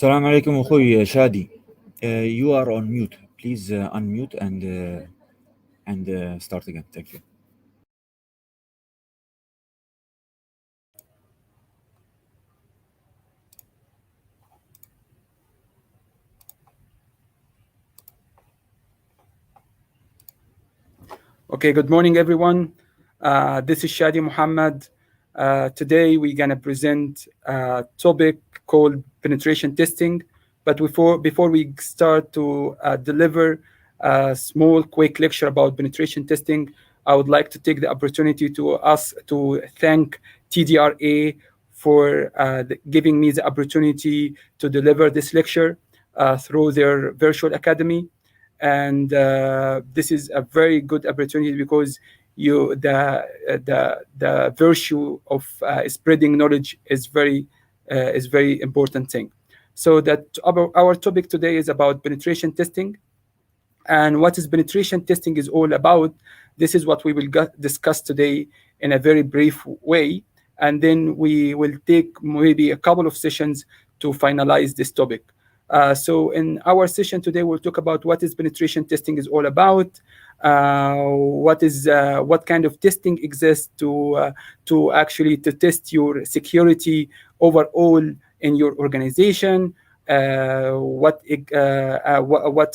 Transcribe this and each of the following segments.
السلام عليكم أخوي شادي. You are on mute. Please unmute and start again. Thank you. Okay, good morning, everyone. This is Shadi Muhammad. Today, we're going to present a topic called penetration testing. But before we start to deliver a small, quick lecture about penetration testing, I would like to take the opportunity to thank TDRA for giving me the opportunity to deliver this lecture through their virtual academy. And this is a very good opportunity because the virtue of spreading knowledge is very important thing. So that our topic today is about penetration testing. And what is penetration testing is all about. This is what we will discuss today in a very brief way, and then we will take maybe a couple of sessions to finalize this topic. So in our session today, we'll talk about what is penetration testing is all about, what kind of testing exists to actually to test your security overall in your organization, what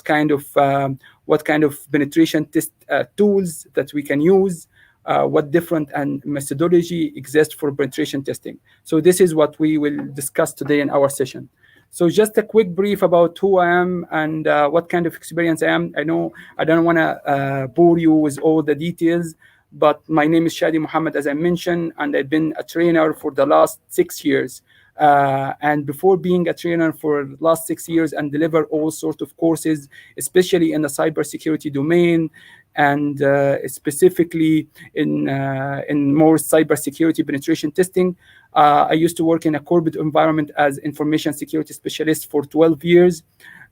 kind of penetration test tools that we can use, what different and methodology exists for penetration testing. So this is what we will discuss today in our session. So just a quick brief about who I am and what kind of experience I am. I know I don't want to bore you with all the details, but my name is Shadi Muhammad, as I mentioned, and I've been a trainer for the last 6 years. And before being a trainer for the last 6 years and deliver all sorts of courses, especially in the cybersecurity domain, and specifically in more cybersecurity penetration testing. I used to work in a corporate environment as information security specialist for 12 years.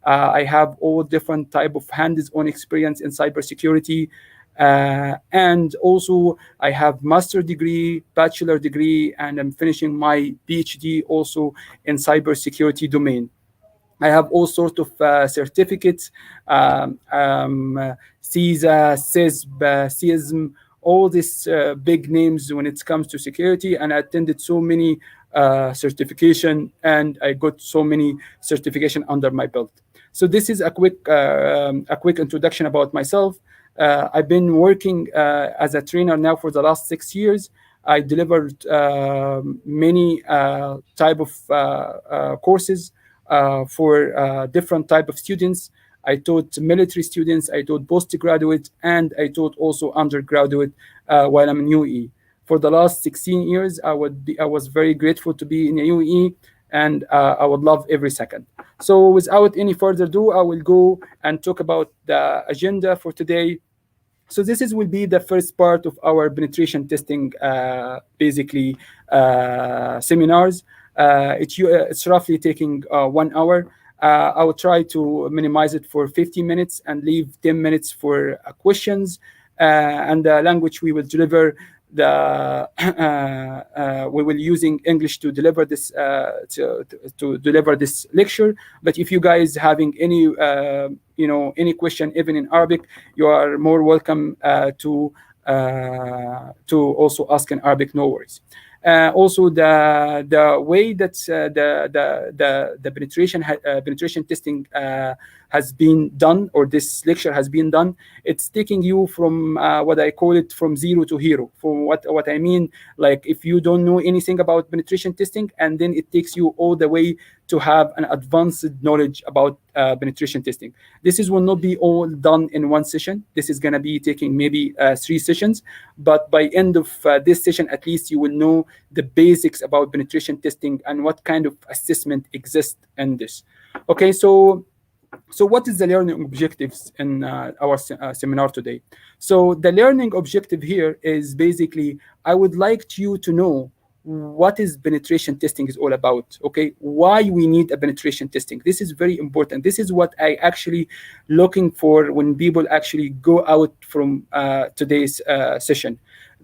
I have all different type of hands-on experience in cybersecurity. And also I have master degree, bachelor degree, and I'm finishing my PhD also in cybersecurity domain. I have all sorts of certificates, CISA, CISB, CISM, all these big names when it comes to security. And I attended so many certification, and I got so many certification under my belt. So this is a quick introduction about myself. I've been working as a trainer now for the last 6 years. I delivered many type of courses for different type of students. I taught military students, I taught postgraduate, and I taught also undergraduate while I'm in UAE. For the last 16 years, I was very grateful to be in UAE, and I would love every second. So without any further ado, I will go and talk about the agenda for today. So will be the first part of our penetration testing, basically seminars. It's roughly taking 1 hour. I will try to minimize it for 15 minutes and leave 10 minutes for questions. And the language we will deliver, we will using English to deliver this to deliver this lecture. But if you guys having any question, even in Arabic, you are more welcome to also ask in Arabic. No worries. Also, the way that the penetration testing has been done, or this lecture has been done, it's taking you from what I call it from zero to hero. For what I mean, like if you don't know anything about penetration testing, and then it takes you all the way to have an advanced knowledge about penetration testing. This will not be all done in one session. This is going to be taking maybe 3 sessions, but by end of this session, at least you will know the basics about penetration testing and what kind of assessment exists in this. Okay, so what is the learning objectives in our seminar today? So the learning objective here is basically, I would like you to know what is penetration testing is all about. Okay, why we need a penetration testing. This is very important. This is what I actually looking for when people actually go out from today's session.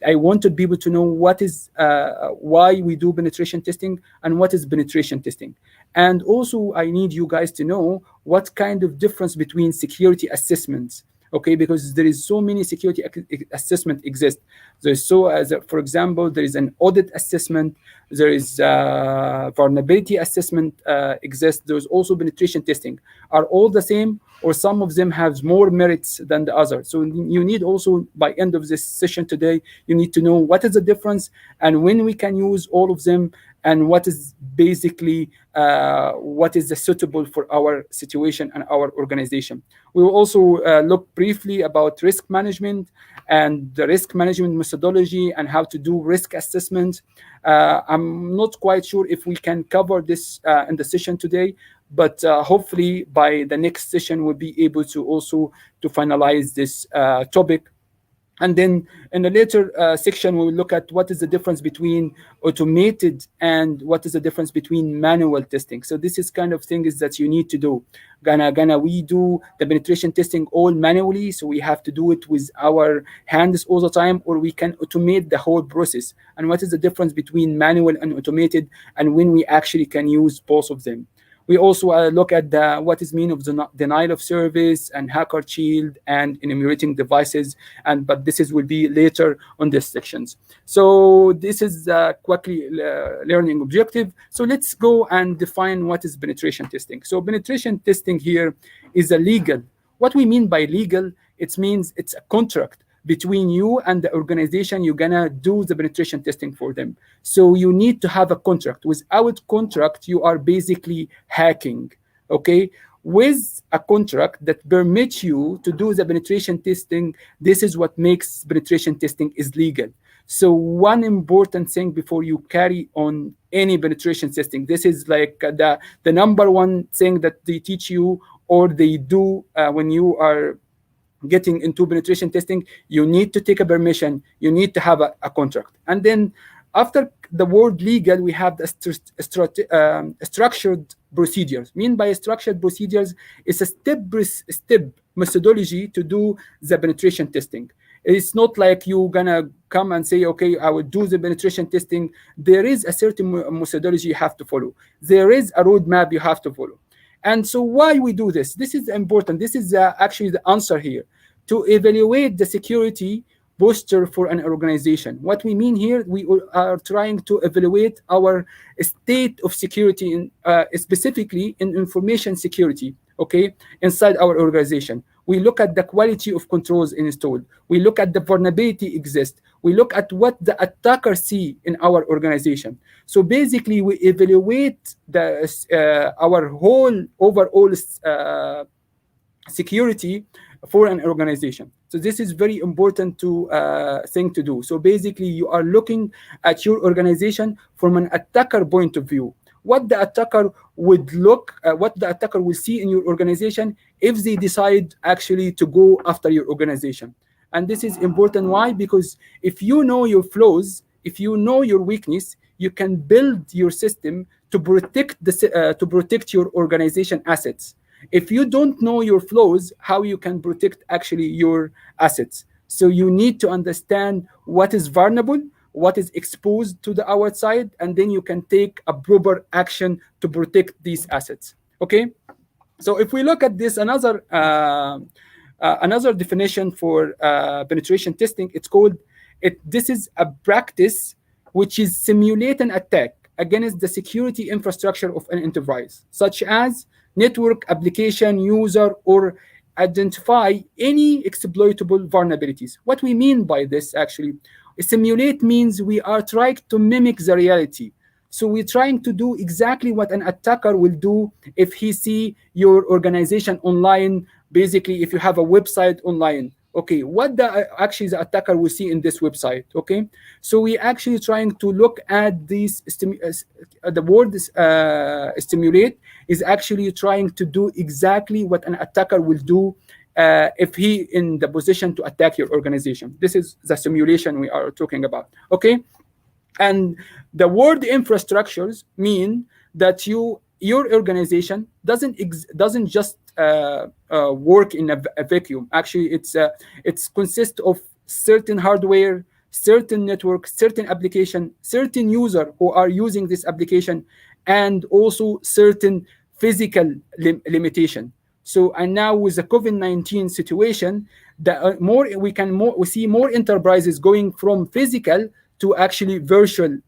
I wanted people to know what is why we do penetration testing and what is penetration testing. And also, I need you guys to know what kind of difference between security assessments. Okay, because there is so many security assessment exist. There's so as for example, there is an audit assessment, there is vulnerability assessment exists. There's also penetration testing. Are all the same, or some of them have more merits than the other? So you need also, by end of this session today, you need to know what is the difference and when we can use all of them, and what is basically what is the suitable for our situation and our organization. We will also look briefly about risk management and the risk management methodology and how to do risk assessment. I'm not quite sure if we can cover this in the session today, but hopefully by the next session we'll be able to also to finalize this topic. And then in the later section, we will look at what is the difference between automated and what is the difference between manual testing. So this is kind of things that you need to do. We do the penetration testing all manually, so we have to do it with our hands all the time, or we can automate the whole process. And what is the difference between manual and automated, and when we actually can use both of them. We also look at what is mean of the denial of service and hacker shield and enumerating devices, and but this is will be later on these sections. So this is quickly learning objective. So let's go and define what is penetration testing. So penetration testing here is a legal. What we mean by legal, it means it's a contract between you and the organization you're gonna do the penetration testing for them. So you need to have a contract. Without contract, you are basically hacking. Okay, with a contract that permits you to do the penetration testing, this is what makes penetration testing is legal. So one important thing before you carry on any penetration testing, this is like the number one thing that they teach you or they do when you are getting into penetration testing. You need to take a permission, you need to have a contract. And then after the word legal, we have the structured procedures. Mean by structured procedures is a step methodology to do the penetration testing. It's not like you're gonna come and say, okay, I will do the penetration testing. There is a certain methodology you have to follow. There is a roadmap you have to follow. And so why we do this? This is important. This is actually the answer here. To evaluate the security posture for an organization. What we mean here, we are trying to evaluate our state of security, specifically in information security, okay, inside our organization. We look at the quality of controls installed. We look at the vulnerability exist. We look at what the attacker see in our organization. So basically, we evaluate our whole overall security for an organization. So this is very important thing to do. So basically, you are looking at your organization from an attacker point of view. What the attacker would what the attacker will see in your organization if they decide actually to go after your organization. And this is important. Why? Because if you know your flaws, if you know your weakness, you can build your system to protect your organization assets. If you don't know your flaws, how you can protect actually your assets? So you need to understand what is vulnerable, what is exposed to the outside, and then you can take a proper action to protect these assets. Okay. So if we look at this, another definition for penetration testing, it's called this is a practice which is simulate an attack against the security infrastructure of an enterprise, such as network, application, user, or identify any exploitable vulnerabilities. What we mean by this actually, simulate means we are trying to mimic the reality. So we're trying to do exactly what an attacker will do if he see your organization online. Basically, if you have a website online, okay, what actually the attacker will see in this website, okay? So we actually trying to look at these, the word stimulate is actually trying to do exactly what an attacker will do if he in the position to attack your organization. This is the simulation we are talking about, okay? And the word infrastructures mean that your organization doesn't just work in a vacuum. Actually, it's consists of certain hardware, certain network, certain application, certain user who are using this application, and also certain physical limitation. So, and now with the COVID-19 situation, the more we see more enterprises going from physical to actually virtual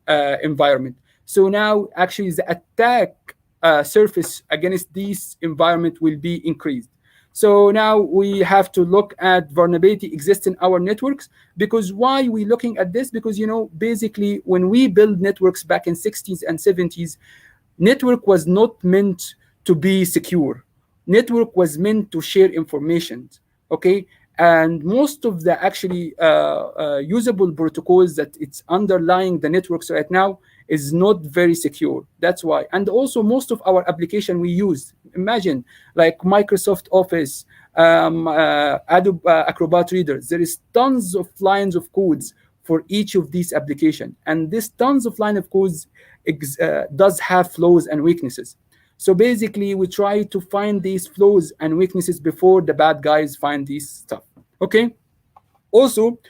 environment. So now actually the attack surface against this environment will be increased. So now we have to look at vulnerability exists in our networks. Because why we looking at this? Because basically when we build networks back in 60s and 70s, network was not meant to be secure. Network was meant to share information. Okay, and most of the actually usable protocols that it's underlying the networks right now is not very secure. That's why. And also most of our application we use, imagine like Microsoft Office, Adobe Acrobat Reader, there is tons of lines of codes for each of these applications, and this tons of line of codes does have flaws and weaknesses. So basically, we try to find these flaws and weaknesses before the bad guys find these stuff. Okay. Also,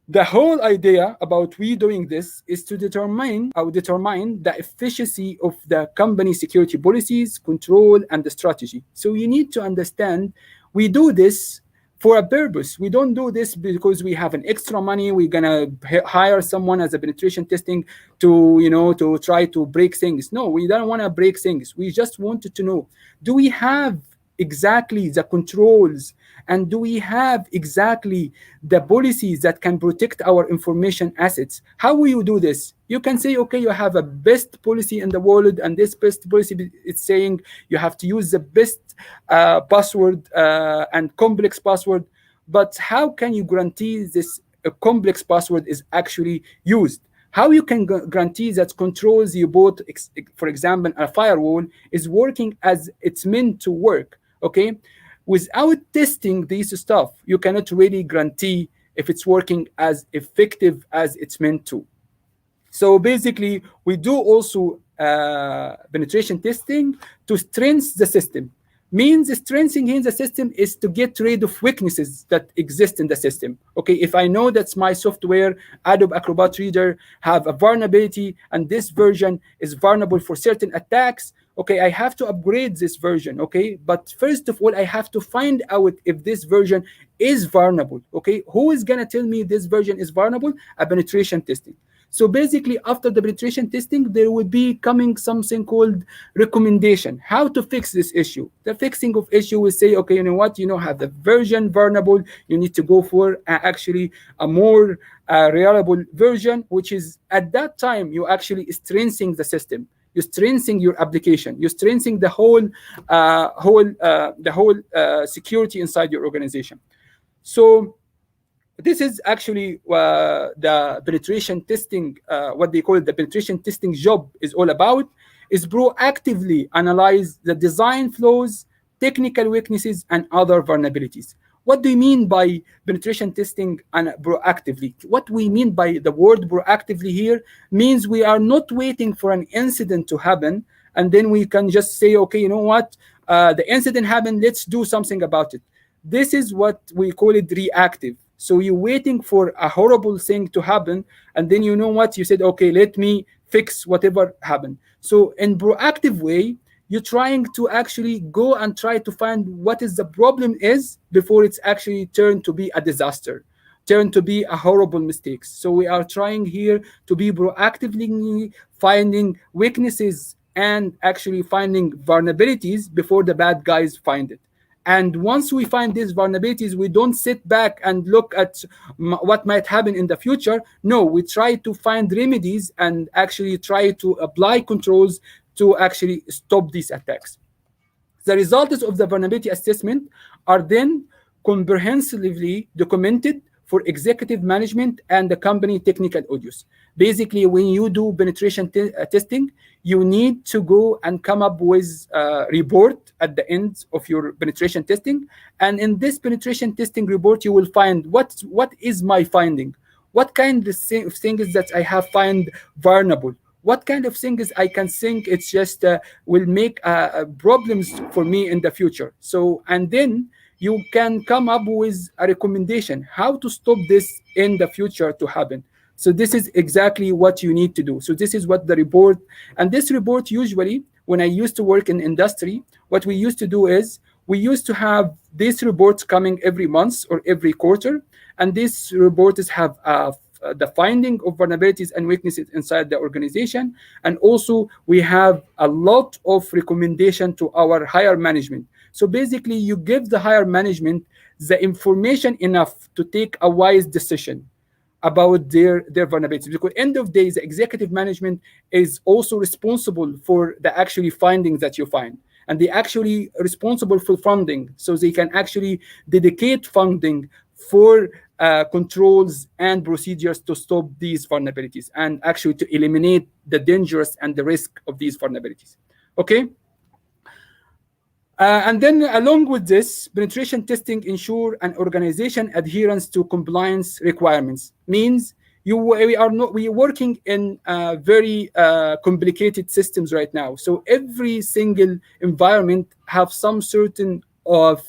the whole idea about we doing this is to determine the efficiency of the company security policies, control, and the strategy. So you need to understand we do this for a purpose. We don't do this because we have an extra money. We're gonna hire someone as a penetration testing to to try to break things. No, we don't want to break things. We just wanted to know, do we have exactly the controls, and do we have exactly the policies that can protect our information assets? How will you do this? You can say, okay, you have a best policy in the world, and this best policy is saying you have to use the best password and complex password. But how can you guarantee this complex password is actually used? How you can guarantee that controls you bought, for example, a firewall, is working as it's meant to work? Okay, without testing this stuff, you cannot really guarantee if it's working as effective as it's meant to. So basically, we do also penetration testing to strengthen the system. Means strengthening the system is to get rid of weaknesses that exist in the system. Okay, if I know that my software, Adobe Acrobat Reader, have a vulnerability and this version is vulnerable for certain attacks, okay, I have to upgrade this version. Okay, but first of all, I have to find out if this version is vulnerable. Okay, who is gonna tell me this version is vulnerable? A penetration testing. So basically, after the penetration testing, there will be coming something called recommendation, how to fix this issue. The fixing of issue will say, okay, you know what, have the version vulnerable, you need to go for actually a more reliable version, which is at that time, you actually strengthening the system. You're strengthening your application. You're strengthening the whole security inside your organization. So this is actually the penetration testing, what they call it, the penetration testing job is all about, is proactively analyze the design flaws, technical weaknesses, and other vulnerabilities. What do you mean by penetration testing and proactively? What we mean by the word proactively here means we are not waiting for an incident to happen, and then we can just say, okay, you know what, the incident happened, let's do something about it. This is what we call it reactive. So you're waiting for a horrible thing to happen, and then you know what? You said, okay, let me fix whatever happened. So in proactive way, you're trying to actually go and try to find what is the problem is before it's actually turned to be a disaster, turned to be a horrible mistake. So we are trying here to be proactively finding weaknesses and actually finding vulnerabilities before the bad guys find it. And once we find these vulnerabilities, we don't sit back and look at what might happen in the future. No, we try to find remedies and actually try to apply controls to actually stop these attacks. The results of the vulnerability assessment are then comprehensively documented for executive management and the company technical audits. Basically, when you do penetration testing, you need to go and come up with a report at the end of your penetration testing. And in this penetration testing report, you will find what is my finding, What kind of things that I have find vulnerable? What kind of things I can think it's just will make problems for me in the future? So, and then you can come up with a recommendation how to stop this in the future to happen. So this is exactly what you need to do. So this is what the report, and this report usually, when I used to work in industry, what we used to do is we used to have these reports coming every month or every quarter, and these reports have the finding of vulnerabilities and weaknesses inside the organization, and also we have a lot of recommendation to our higher management. So basically, you give the higher management the information enough to take a wise decision about their vulnerabilities, because end of days the executive management is also responsible for the actually findings that you find, and they actually responsible for funding, so they can actually dedicate funding for controls and procedures to stop these vulnerabilities and actually to eliminate the dangers and the risk of these vulnerabilities. Okay. And then along with this, penetration testing ensure an organization adherence to compliance requirements. Means we are working in very complicated systems right now. So every single environment have some certain of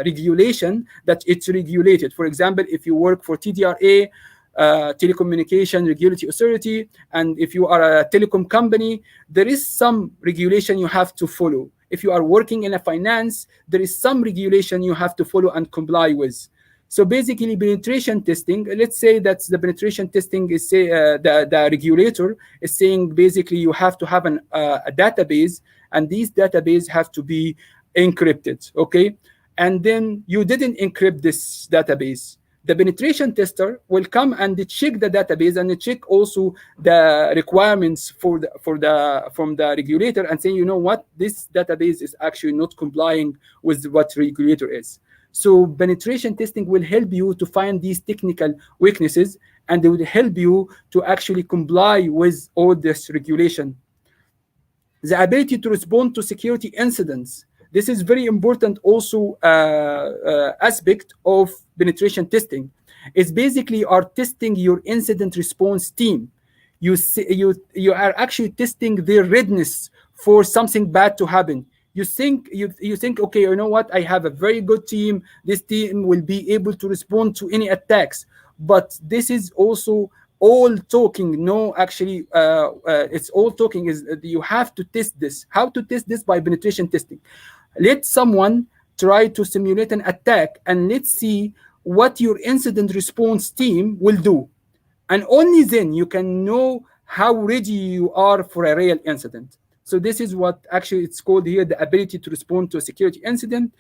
regulation that it's regulated. For example, if you work for TDRA, Telecommunication Regulatory Authority, and if you are a telecom company, there is some regulation you have to follow. If you are working in a finance, there is some regulation you have to follow and comply with. So basically, penetration testing, let's say that the penetration testing is say the regulator is saying basically you have to have a database, and these database have to be encrypted, okay? And then you didn't encrypt this database. The penetration tester will come and check the database and check also the requirements from the regulator and say, you know what, this database is actually not complying with what regulator is. So penetration testing will help you to find these technical weaknesses, and it will help you to actually comply with all this regulation. The ability to respond to security incidents. This is very important also aspect of penetration testing. It's basically are testing your incident response team. You are actually testing their readiness for something bad to happen. You think, okay, you know what, I have a very good team. This team will be able to respond to any attacks. But this is also all talking. No, actually, it's all talking. Is you have to test this. How to test this? By penetration testing. Let someone try to simulate an attack, and let's see what your incident response team will do. And only then you can know how ready you are for a real incident. So this is what actually it's called here, the ability to respond to a security incident,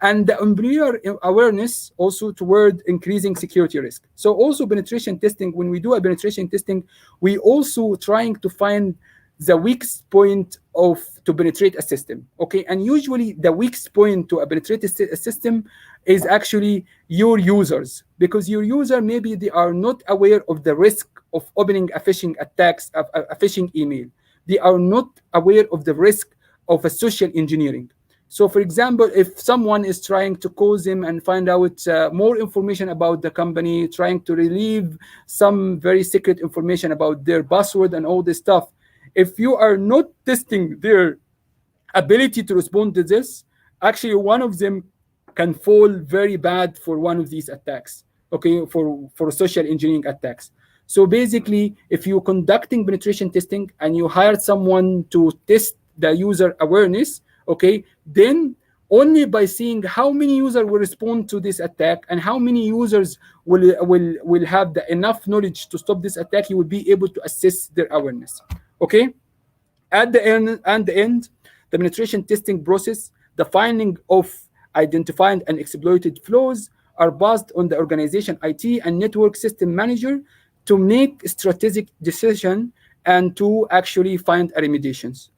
and the employer awareness also toward increasing security risk. So also penetration testing, when we do a penetration testing, we also trying to find the weakest point of to penetrate a system. Okay, and usually the weakest point to penetrate a system is actually your users, because your user maybe they are not aware of the risk of opening a phishing attacks, a phishing email. They are not aware of the risk of a social engineering. So, for example, if someone is trying to call them and find out more information about the company, trying to relieve some very secret information about their password and all this stuff, if you are not testing their ability to respond to this, actually one of them can fall very bad for one of these attacks, okay, for social engineering attacks. So basically, if you're conducting penetration testing and you hired someone to test the user awareness, okay, then only by seeing how many users will respond to this attack and how many users will have the enough knowledge to stop this attack, you will be able to assess their awareness. Okay. At the end, the penetration testing process, the finding of identified and exploited flaws are passed on the organization IT and network system manager to make strategic decision and to actually find remedies.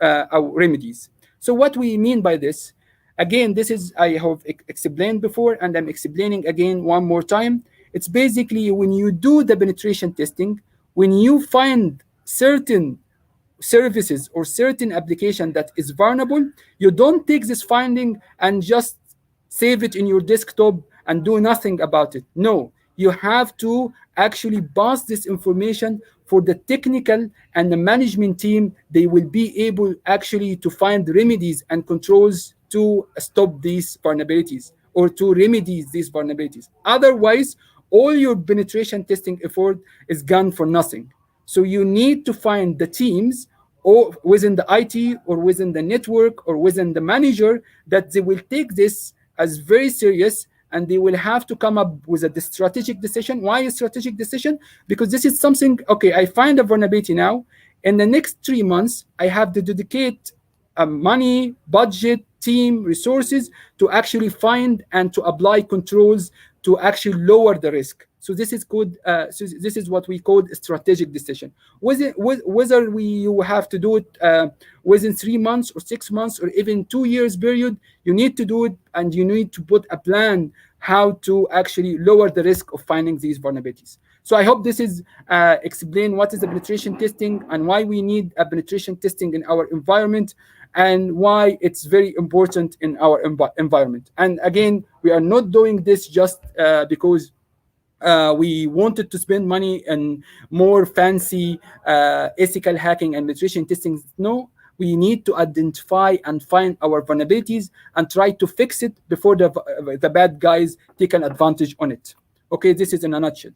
So what we mean by this, again, this is I have explained before, and I'm explaining again one more time. It's basically when you do the penetration testing, when you find certain services or certain application that is vulnerable, you don't take this finding and just save it in your desktop and do nothing about it. No, You have to actually pass this information for the technical and the management team. They will be able actually to find remedies and controls to stop these vulnerabilities or to remedy these vulnerabilities. Otherwise, all your penetration testing effort is gone for nothing. So you need to find the teams or within the IT or within the network or within the manager that they will take this as very serious, and they will have to come up with a strategic decision. Why a strategic decision? Because this is something, okay, I find a vulnerability now. In the next 3 months, I have to dedicate money, budget, team, resources to actually find and to apply controls to actually lower the risk. So this is good. So this is what we call a strategic decision. Whether you have to do it within 3 months or 6 months or even 2 years period, you need to do it, and you need to put a plan how to actually lower the risk of finding these vulnerabilities. So I hope this is explain what is the penetration testing and why we need a penetration testing in our environment, and why it's very important in our environment. And again, we are not doing this just because we wanted to spend money on more fancy ethical hacking and penetration testing. No, we need to identify and find our vulnerabilities and try to fix it before the bad guys take an advantage on it. Okay, this is in a nutshell.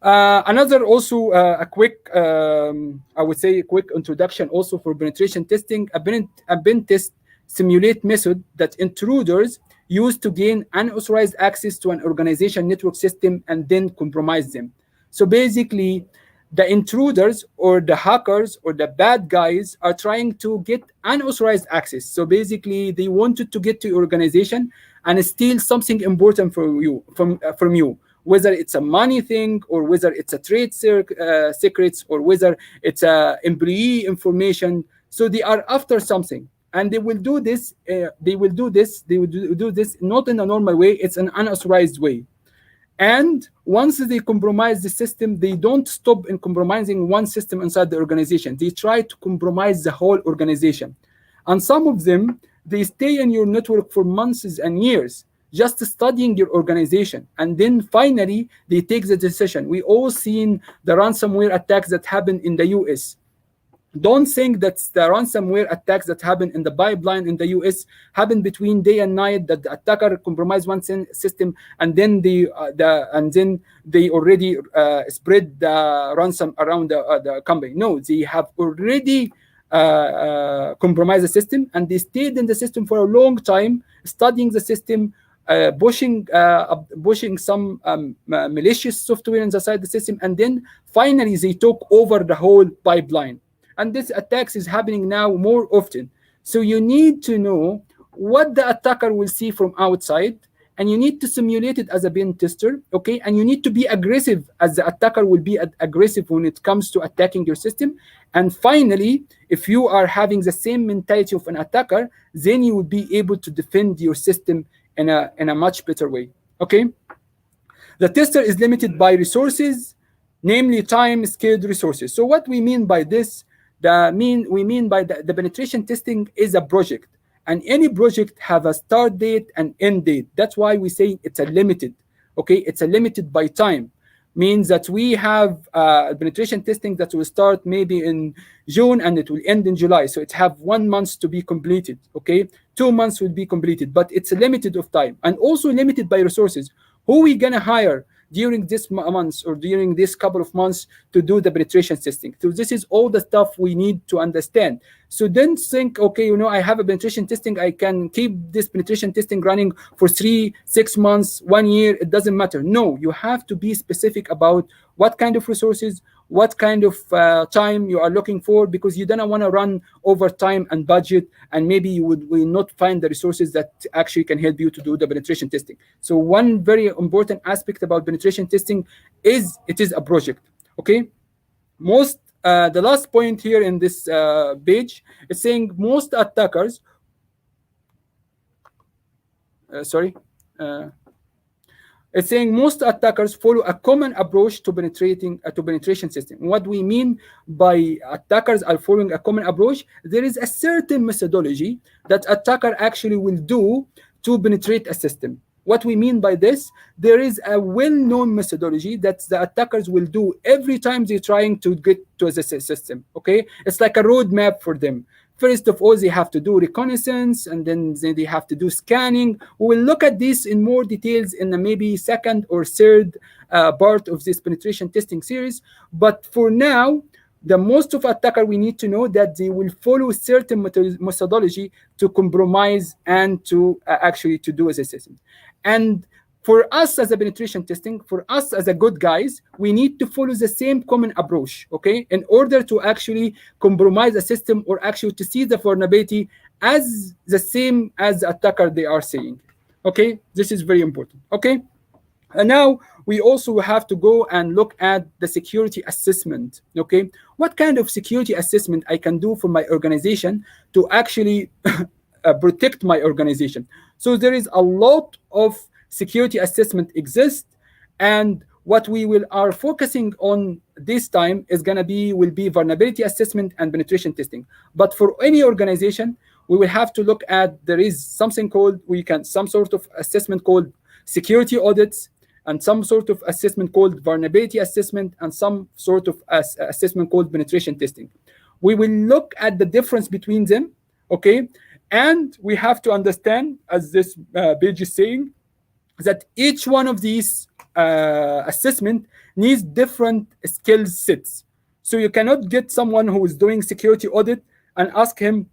Another also a quick, I would say, a quick introduction also for penetration testing. A pen test simulate method that intruders use to gain unauthorized access to an organization network system and then compromise them. So basically, the intruders or the hackers or the bad guys are trying to get unauthorized access. So basically, they wanted to get to your organization and steal something important from you, whether it's a money thing or whether it's a trade secrets or whether it's a employee information. So they are after something, and they will do this. They will do this not in a normal way. It's an unauthorized way. And once they compromise the system, they don't stop in compromising one system inside the organization. They try to compromise the whole organization. And some of them, they stay in your network for months and years, just studying your organization. And then finally, they take the decision. We all seen the ransomware attacks that happened in the US. Don't think that the ransomware attacks that happen in the pipeline in the US happen between day and night, that the attacker compromised one system and then they already spread the ransom around the company. No, they have already compromised the system, and they stayed in the system for a long time, studying the system, pushing some malicious software inside the system, and then finally they took over the whole pipeline. And this attacks is happening now more often. So you need to know what the attacker will see from outside, and you need to simulate it as a pen tester, okay? And you need to be aggressive, as the attacker will be aggressive when it comes to attacking your system. And finally, if you are having the same mentality of an attacker, then you will be able to defend your system in a much better way, okay? The tester is limited by resources, namely time, skilled resources. So what we mean by this, we mean by the penetration testing is a project, and any project have a start date and end date. That's why we say it's a limited. Okay, it's a limited by time. Means that we have penetration testing that will start maybe in June and it will end in July. So it have 1 month to be completed. Okay, 2 months will be completed, but it's a limited of time, and also limited by resources. Who we gonna hire during this months or during this couple of months to do the penetration testing? So this is all the stuff we need to understand. So then think, okay, I have a penetration testing, I can keep this penetration testing running for 3, 6 months, 1 year, it doesn't matter. No, you have to be specific about what kind of resources, what kind of time you are looking for, because you don't want to run over time and budget, and maybe you will not find the resources that actually can help you to do the penetration testing. So one very important aspect about penetration testing is it is a project. Okay, the last point here in this page is saying most attackers. Sorry. It's saying most attackers follow a common approach to penetration system. What we mean by attackers are following a common approach, there is a certain methodology that attacker actually will do to penetrate a system. What we mean by this, there is a well-known methodology that the attackers will do every time they're trying to get to the system. Okay, it's like a roadmap for them. First of all, they have to do reconnaissance, and then they have to do scanning. We will look at this in more details in the maybe second or third part of this penetration testing series. But for now, the most of attacker, we need to know that they will follow certain methodology to compromise and to actually to do as assessment. And for us as a penetration testing, for us as a good guys, we need to follow the same common approach, okay, in order to actually compromise a system or actually to see the vulnerability as the same as the attacker they are saying. Okay, this is very important. Okay, and now we also have to go and look at the security assessment. Okay, what kind of security assessment I can do for my organization to actually protect my organization? So there is a lot of security assessment exist, and what we will are focusing on this time is gonna be will be vulnerability assessment and penetration testing. But for any organization, we will have to look at there is something called we can some sort of assessment called security audits, and some sort of assessment called vulnerability assessment, and some sort of assessment called penetration testing. We will look at the difference between them, okay? And we have to understand, as this page is saying, that each one of these assessment needs different skill sets. So you cannot get someone who is doing security audit and ask him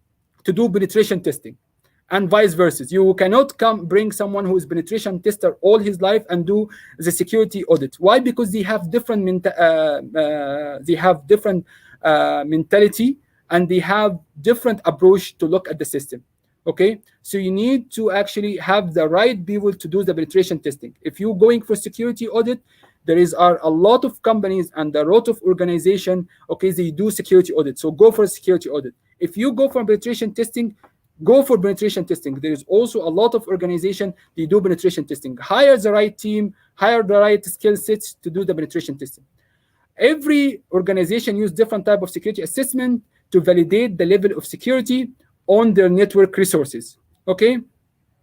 to do penetration testing, and vice versa. You cannot come bring someone who is penetration tester all his life and do the security audit. Why? Because they have different mentality, and they have different approach to look at the system. Okay, so you need to actually have the right people to do the penetration testing. If you're going for security audit, there is are a lot of companies and a lot of organization, okay, they do security audit, so go for security audit. If you go for penetration testing, go for penetration testing. There is also a lot of organization they do penetration testing. Hire the right team, hire the right skill sets to do the penetration testing. Every organization use different type of security assessment to validate the level of security on their network resources. Okay,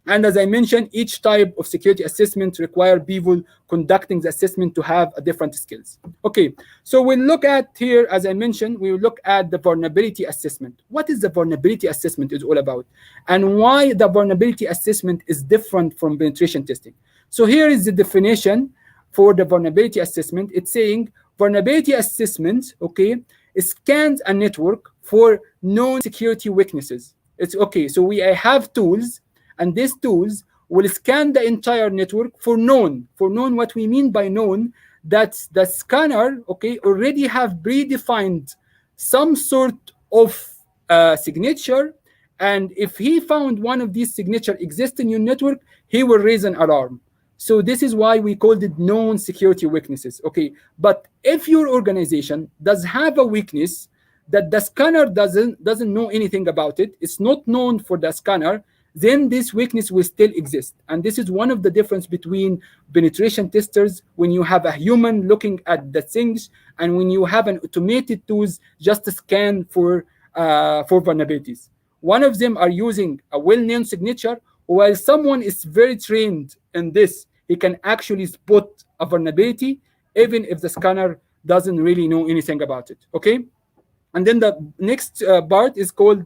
and as I mentioned, each type of security assessment require people conducting the assessment to have a different skills. Okay, so we'll look at here, as I mentioned, we will look at the vulnerability assessment. What is the vulnerability assessment is all about, and why the vulnerability assessment is different from penetration testing. So here is the definition for the vulnerability assessment. It's saying vulnerability assessment, okay, scans a network for known security weaknesses. It's okay, so we have tools, and these tools will scan the entire network for known. For known, what we mean by known, that the scanner, okay, already have predefined some sort of signature, and if he found one of these signature exist in your network, he will raise an alarm. So this is why we called it known security weaknesses. Okay, but if your organization does have a weakness that the scanner doesn't know anything about it, it's not known for the scanner, then this weakness will still exist. And this is one of the difference between penetration testers when you have a human looking at the things, and when you have an automated tools just to scan for vulnerabilities. One of them are using a well-known signature, while someone is very trained in this, he can actually spot a vulnerability even if the scanner doesn't really know anything about it. Okay, and then the next part is called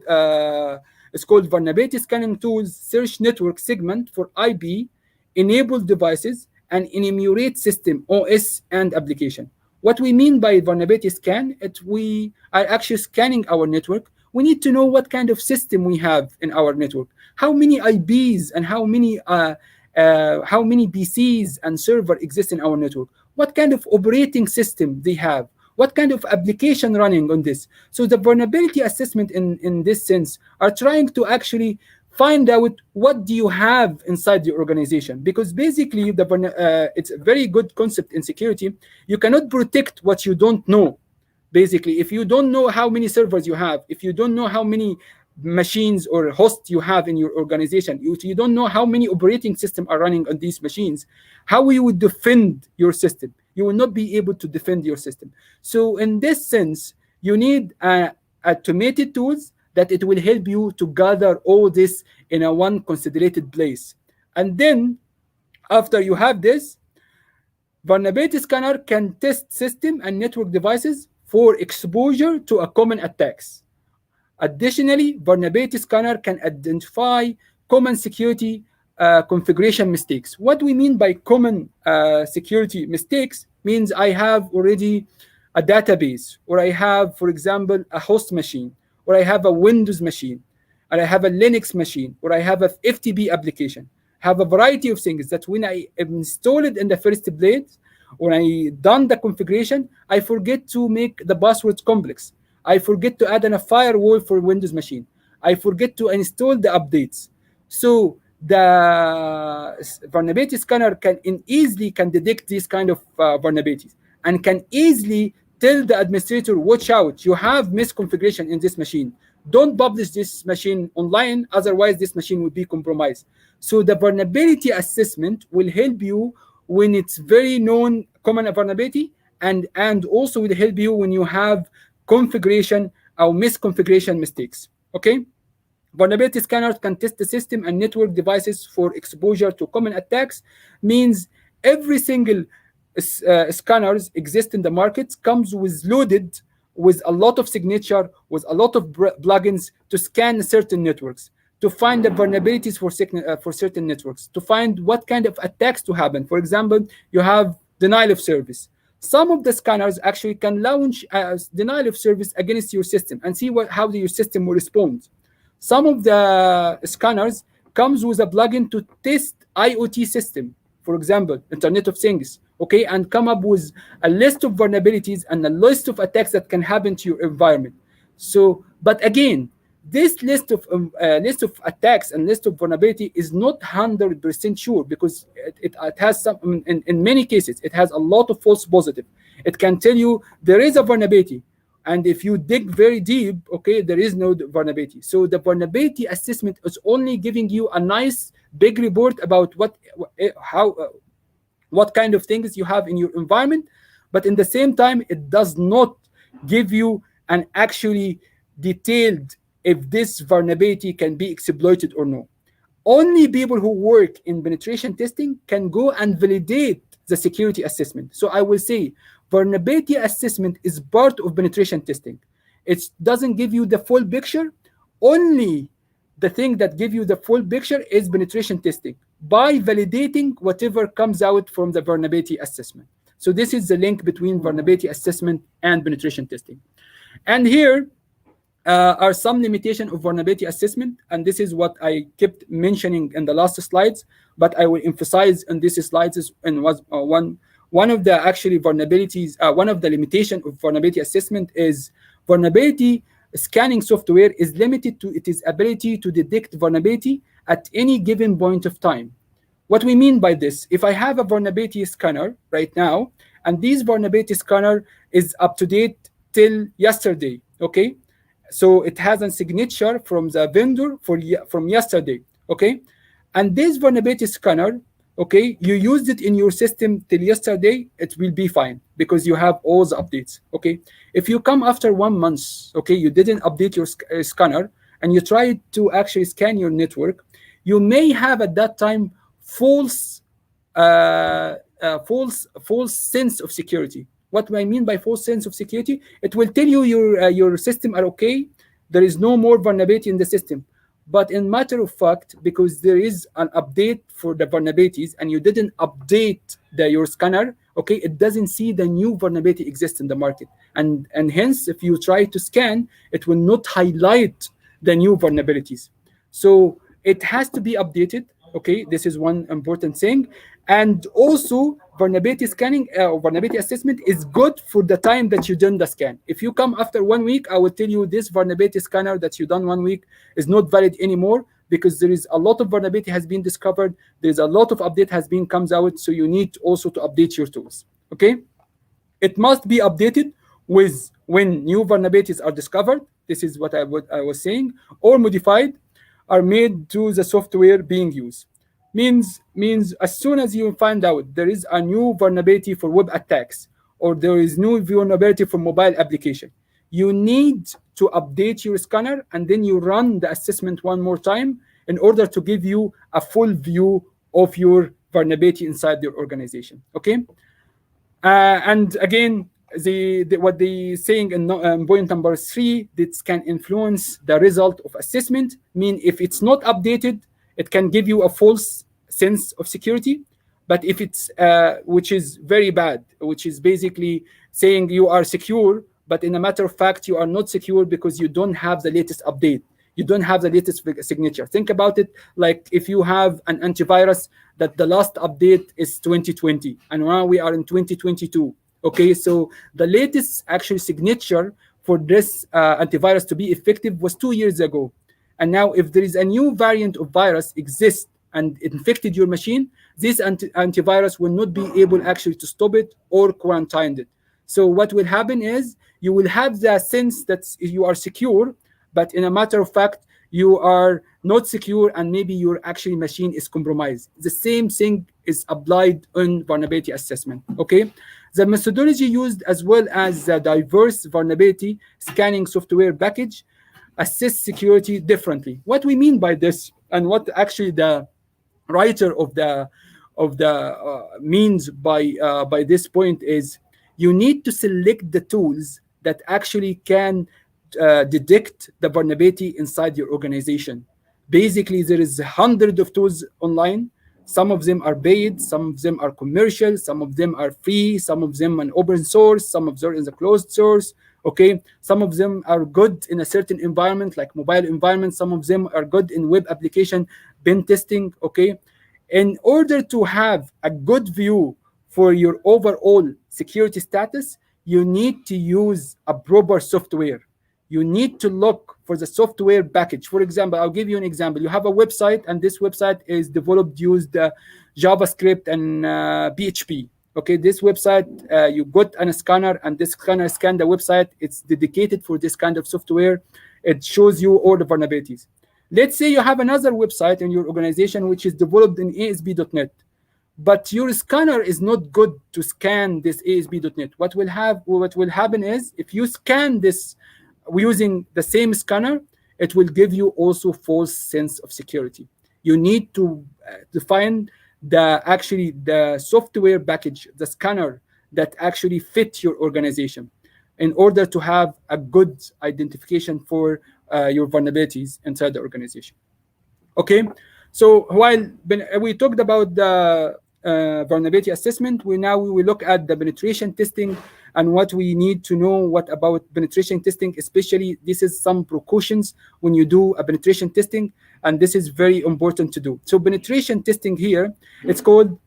vulnerability scanning tools search network segment for IP enabled devices and enumerate system OS and application. What we mean by vulnerability scan, we are actually scanning our network. We need to know what kind of system we have in our network, how many IPs and how many PCs and server exist in our network, what kind of operating system they have, what kind of application running on this. So the vulnerability assessment in this sense are trying to actually find out what do you have inside your organization, because basically it's a very good concept in security. You cannot protect what you don't know. Basically, if you don't know how many servers you have, if you don't know how many machines or hosts you have in your organization, you don't know how many operating systems are running on these machines, how you would defend your system? You will not be able to defend your system. So in this sense, you need automated tools that it will help you to gather all this in a one concentrated place. And then After you have this, vulnerability scanner can test system and network devices for exposure to a common attacks. Additionally, vulnerability scanner can identify common security configuration mistakes. What we mean by common security mistakes means I have already a database, or I have, for example, a host machine, or I have a Windows machine, or I have a Linux machine, or I have a FTP application. Have a variety of things that when I install it in the first place, when I done the configuration, I forget to make the passwords complex. I forget to add in a firewall for Windows machine. I forget to install the updates. So the vulnerability scanner easily can detect these kind of vulnerabilities and can easily tell the administrator, watch out, you have misconfiguration in this machine. Don't publish this machine online, otherwise this machine will be compromised. So the vulnerability assessment will help you when it's very known common vulnerability, and also will help you when you have configuration or misconfiguration mistakes. Okay. Vulnerability scanners can test the system and network devices for exposure to common attacks. Means every single scanners exist in the market comes with loaded with a lot of signature, with a lot of plugins to scan certain networks, to find the vulnerabilities for certain networks, to find what kind of attacks to happen. For example, you have denial of service. Some of the scanners actually can launch a denial of service against your system and see how your system will respond. Some of the scanners comes with a plugin to test IoT system, for example, Internet of Things, okay, and come up with a list of vulnerabilities and a list of attacks that can happen to your environment. So, but again, this list of attacks and list of vulnerability is not 100% sure, because it has some in many cases it has a lot of false positive. It can tell you there is a vulnerability, and if you dig very deep, okay, there is no vulnerability. So the vulnerability assessment is only giving you a nice big report about what kind of things you have in your environment, but in the same time it does not give you an actually detailed if this vulnerability can be exploited or no. Only people who work in penetration testing can go and validate the security assessment. So I will say vulnerability assessment is part of penetration testing. It doesn't give you the full picture. Only the thing that give you the full picture is penetration testing by validating whatever comes out from the vulnerability assessment. So this is the link between vulnerability assessment and penetration testing. And here are some limitation of vulnerability assessment, and this is what I kept mentioning in the last slides, but I will emphasize in these slides and was one of the actually vulnerabilities, one of the limitation of vulnerability assessment is vulnerability scanning software is limited to its ability to detect vulnerability at any given point of time. What we mean by this, if I have a vulnerability scanner right now, and this vulnerability scanner is up to date till yesterday, okay? So it has a signature from the vendor from yesterday, okay? And this vulnerability scanner, okay, you used it in your system till yesterday, it will be fine because you have all the updates, okay? If you come after 1 month, okay, you didn't update your scanner, and you try to actually scan your network, you may have at that time false false sense of security. What do I mean by false sense of security? It will tell you your system are okay, there is no more vulnerability in the system, but in matter of fact, because there is an update for the vulnerabilities and you didn't update your scanner, okay, it doesn't see the new vulnerability exists in the market, and hence if you try to scan, it will not highlight the new vulnerabilities. So it has to be updated, okay, this is one important thing. And also vulnerability scanning or vulnerability assessment is good for the time that you done the scan. If you come after 1 week, I will tell you this vulnerability scanner that you done 1 week is not valid anymore, because there is a lot of vulnerability has been discovered, there's a lot of update has been comes out, so you need also to update your tools, okay. It must be updated with when new vulnerabilities are discovered. This is what I was saying, or modified, are made to the software being used. Means as soon as you find out there is a new vulnerability for web attacks, or there is new vulnerability for mobile application, you need to update your scanner, and then you run the assessment one more time in order to give you a full view of your vulnerability inside your organization. Okay, and again, what they saying in point number three, this can influence the result of assessment. Mean if it's not updated, it can give you a false sense of security. But if it's which is very bad, which is basically saying you are secure, but in a matter of fact you are not secure because you don't have the latest update, you don't have the latest signature. Think about it like if you have an antivirus that the last update is 2020 and now we are in 2022. Okay, so the latest actual signature for this antivirus to be effective was 2 years ago. And now if there is a new variant of virus exists and infected your machine, this antivirus will not be able actually to stop it or quarantine it. So what will happen is you will have the sense that you are secure, but in a matter of fact, you are not secure and maybe your actually machine is compromised. The same thing is applied on vulnerability assessment. Okay, the methodology used as well as the diverse vulnerability scanning software package assess security differently. What we mean by this and what actually the writer of the means by this point is you need to select the tools that actually can detect the vulnerability inside your organization. Basically, there is hundreds of tools online. Some of them are paid, some of them are commercial, some of them are free, some of them an open source, some of them is a closed source. Okay, some of them are good in a certain environment like mobile environment, some of them are good in web application pen testing. Okay, in order to have a good view for your overall security status, you need to use a proper software. You need to look for the software package. For example, I'll give you an example. You have a website, and this website is developed used JavaScript and PHP. Okay, this website, you got a scanner, and this scanner scan the website. It's dedicated for this kind of software. It shows you all the vulnerabilities. Let's say you have another website in your organization which is developed in ASP.NET, but your scanner is not good to scan this ASP.NET. What will happen is if you scan this using the same scanner, it will give you also false sense of security. You need to define the software package, the scanner that actually fit your organization in order to have a good identification for your vulnerabilities inside the organization. Okay, so while we talked about the vulnerability assessment, we will look at the penetration testing and what we need to know what about penetration testing. Especially, this is some precautions when you do a penetration testing, and this is very important to do. So penetration testing here, it's called,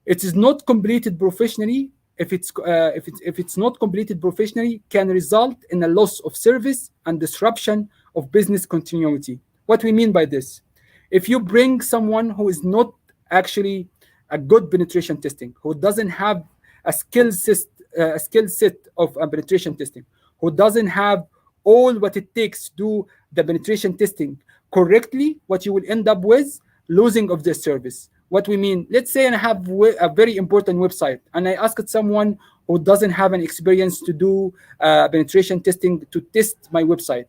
it is not completed professionally. If it's not completed professionally, can result in a loss of service and disruption of business continuity. What we mean by this? If you bring someone who is not actually a good penetration testing, who doesn't have a skill set of penetration testing, who doesn't have all what it takes to do the penetration testing correctly, what you will end up with losing of the service. What we mean, let's say I have a very important website and I asked someone who doesn't have an experience to do penetration testing to test my website.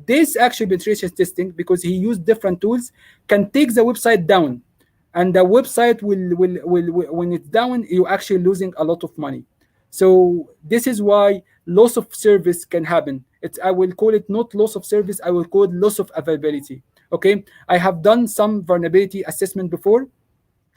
This actually penetration testing, because he used different tools, can take the website down, and the website will when it's down, you're actually losing a lot of money. So this is why loss of service can happen. I will call it not loss of service, I will call it loss of availability. Okay, I have done some vulnerability assessment before.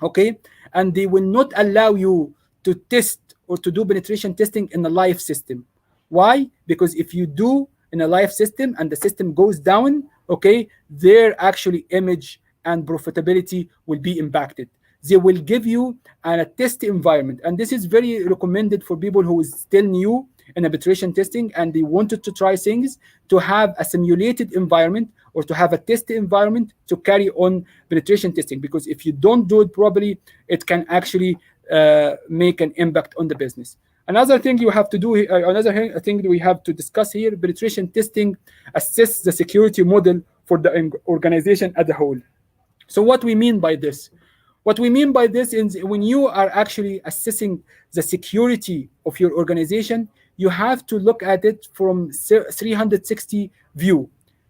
Okay, and they will not allow you to test or to do penetration testing in a live system. Why? Because if you do in a live system and the system goes down, okay, their actually image and profitability will be impacted. They will give you a test environment, and this is very recommended for people who is still new in a penetration testing and they wanted to try things, to have a simulated environment or to have a test environment to carry on penetration testing. Because if you don't do it properly, it can actually make an impact on the business. Another thing you have to do, another thing that we have to discuss here, penetration testing assess the security model for the organization as a whole. So what we mean by this? What we mean by this is when you are actually assessing the security of your organization, you have to look at it from 360 view.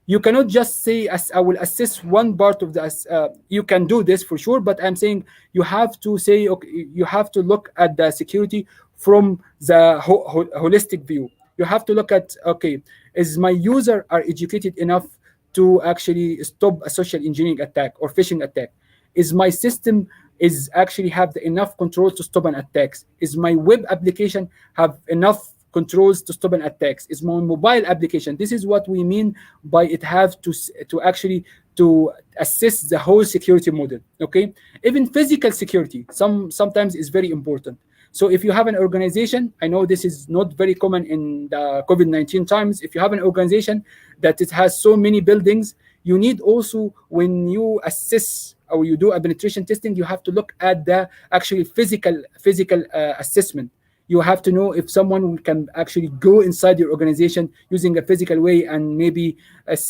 You cannot just say, as I will assess one part of the you can do this for sure, but I'm saying you have to say, okay, you have to look at the security from the holistic view. You have to look at, okay, is my user are educated enough to actually stop a social engineering attack or phishing attack? Is my system is actually have the enough control to stop an attacks? Is my web application have enough controls to stop an attacks? Is my mobile application? This is what we mean by it have to actually to assess the whole security model. Okay, even physical security sometimes is very important. So if you have an organization, I know this is not very common in the COVID-19 times. If you have an organization that it has so many buildings, you need also, when you assess or you do a penetration testing, you have to look at the actually physical assessment. You have to know if someone can actually go inside your organization using a physical way, and maybe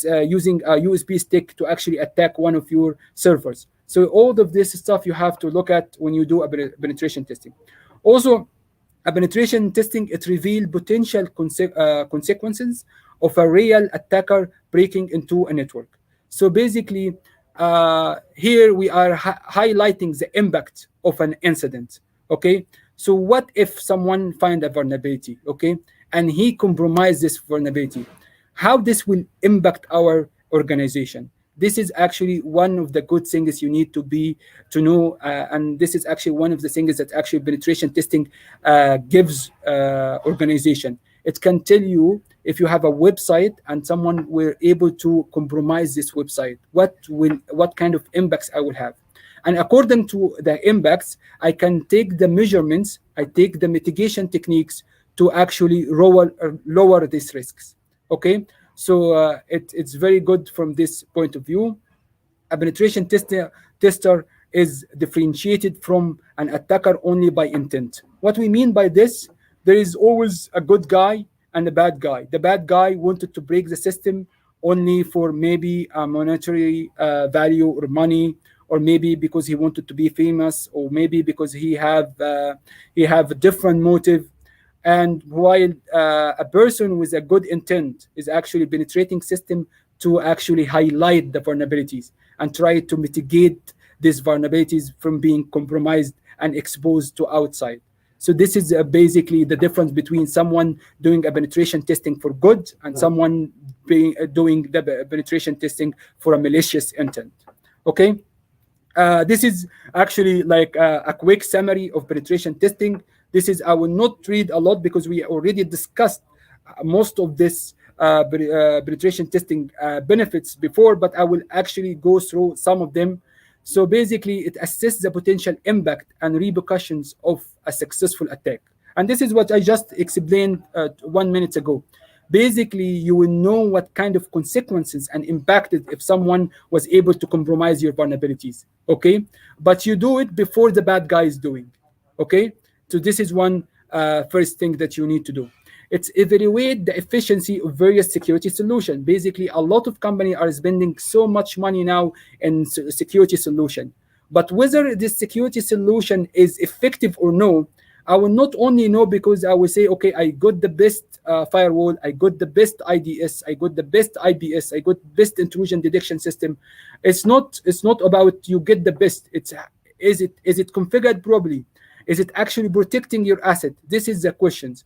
using a USB stick to actually attack one of your servers. So all of this stuff you have to look at when you do a penetration testing. Also, a penetration testing, it reveals potential consequences of a real attacker breaking into a network. So basically, here we are highlighting the impact of an incident. Okay, so what if someone find a vulnerability, okay, and he compromised this vulnerability? How this will impact our organization? This is actually one of the good things you need to be to know, and this is actually one of the things that actually penetration testing gives organization. It can tell you if you have a website and someone were able to compromise this website, what kind of impacts I will have. And according to the impacts, I can take the measurements, I take the mitigation techniques to actually lower these risks. Okay, so it's very good from this point of view. A tester is differentiated from an attacker only by intent. What we mean by this, there is always a good guy and a bad guy. The bad guy wanted to break the system only for maybe a monetary value or money, or maybe because he wanted to be famous, or maybe because he have a different motive. And while a person with a good intent is actually penetrating system to actually highlight the vulnerabilities and try to mitigate these vulnerabilities from being compromised and exposed to outside. So this is basically the difference between someone doing a penetration testing for good and someone doing the penetration testing for a malicious intent. Okay, this is actually like a quick summary of penetration testing. This is, I will not read a lot because we already discussed most of this penetration testing benefits before, but I will actually go through some of them. So basically, it assesses the potential impact and repercussions of a successful attack. And this is what I just explained 1 minute ago. Basically, you will know what kind of consequences and impacted if someone was able to compromise your vulnerabilities. Okay, but you do it before the bad guy is doing. Okay, so this is one first thing that you need to do. It's evaluate the efficiency of various security solutions. Basically, a lot of companies are spending so much money now in security solution, but whether this security solution is effective or no, I will not only know because I will say, okay, I got the best firewall, I got the best IDS, I got the best IPS, I got best intrusion detection system. It's not about you get the best. It's is it configured properly? Is it actually protecting your asset? This is the questions.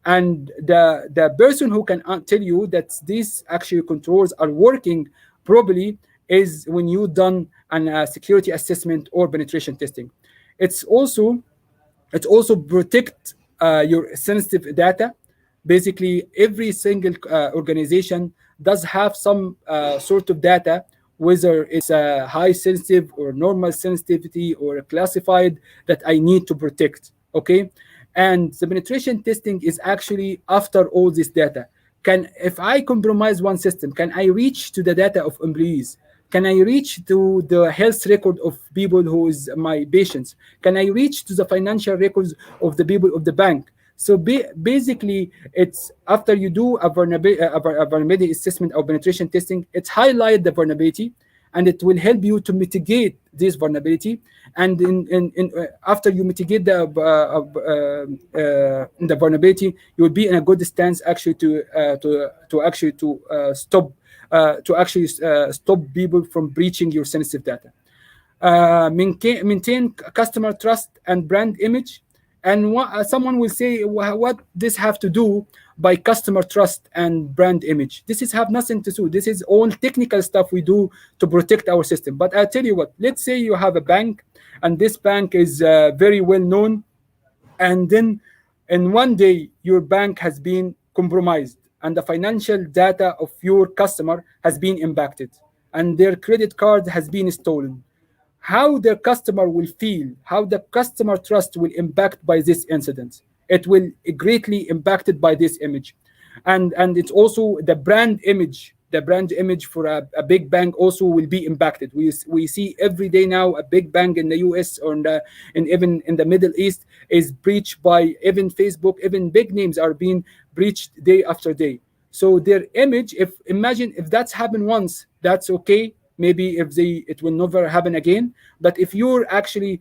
And the person who can tell you that these actually controls are working properly is when you done an security assessment or penetration testing. It's also it also protect your sensitive data. Basically, every single organization does have some sort of data, whether it's a high sensitive or normal sensitivity or classified, that I need to protect. Okay, and the penetration testing is actually after all this data. Can if I compromise one system, can I reach to the data of employees? Can I reach to the health record of people who is my patients? Can I reach to the financial records of the people of the bank? So basically, it's after you do a vulnerability assessment or penetration testing, it highlight the vulnerability, and it will help you to mitigate this vulnerability. And after you mitigate the vulnerability, you will be in a good stance actually to actually to stop stop people from breaching your sensitive data. Maintain customer trust and brand image. And someone will say, what this have to do by customer trust and brand image? This is have nothing to do. This is all technical stuff we do to protect our system. But I tell you what, let's say you have a bank, and this bank is very well known, and then in one day your bank has been compromised, and the financial data of your customer has been impacted, and their credit card has been stolen. How the customer will feel, how the customer trust will impact by this incident? It will greatly impacted by this image. And it's also the brand image. The brand image for a big bank also will be impacted. We see every day now a big bank in the US, or in even in the Middle East, is breached by even Facebook. Even big names are being breached day after day. So their image, if imagine if that's happened once, that's okay. Maybe if they, it will never happen again. But if you're actually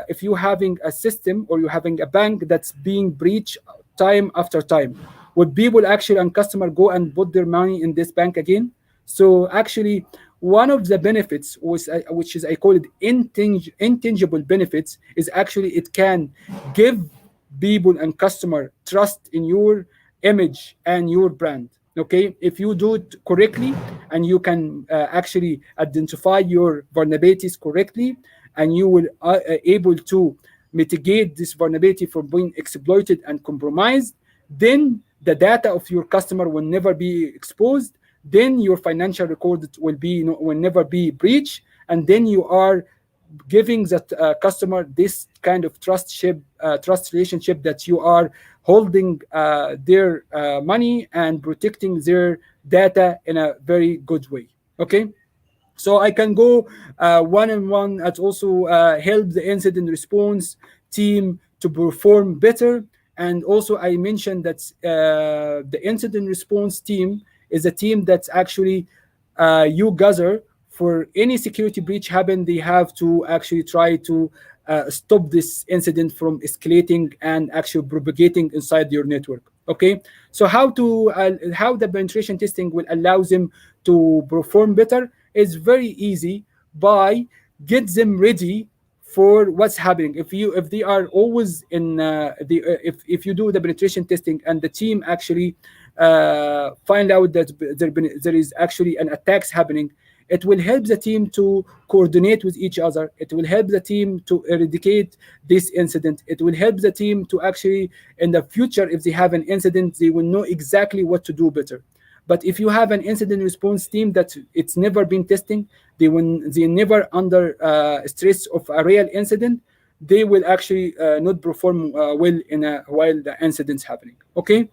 if you're having a system, or you're having a bank that's being breached time after time, would people actually and customer go and put their money in this bank again? So actually, one of the benefits was, which is I call it intangible benefits, is actually it can give people and customer trust in your image and your brand. Okay, if you do it correctly, and you can actually identify your vulnerabilities correctly, and you will able to mitigate this vulnerability from being exploited and compromised, then the data of your customer will never be exposed. Then your financial record will be will never be breached, and then you are giving that customer this kind of trust relationship, that you are holding their money and protecting their data in a very good way. Okay, so I can go one on one. It also help the incident response team to perform better. And also I mentioned that the incident response team is a team that's actually you gather for any security breach happen. They have to actually try to stop this incident from escalating and actually propagating inside your network. Okay, so how the penetration testing will allow them to perform better is very easy. By get them ready for what's happening. If they are always in if you do the penetration testing, and the team actually find out that there is actually an attacks happening, it will help the team to coordinate with each other. It will help the team to eradicate this incident. It will help the team to actually, in the future, if they have an incident, they will know exactly what to do better. But if you have an incident response team that it's never been testing, they never under stress of a real incident, they will actually not perform well in while the incident's happening. Okay,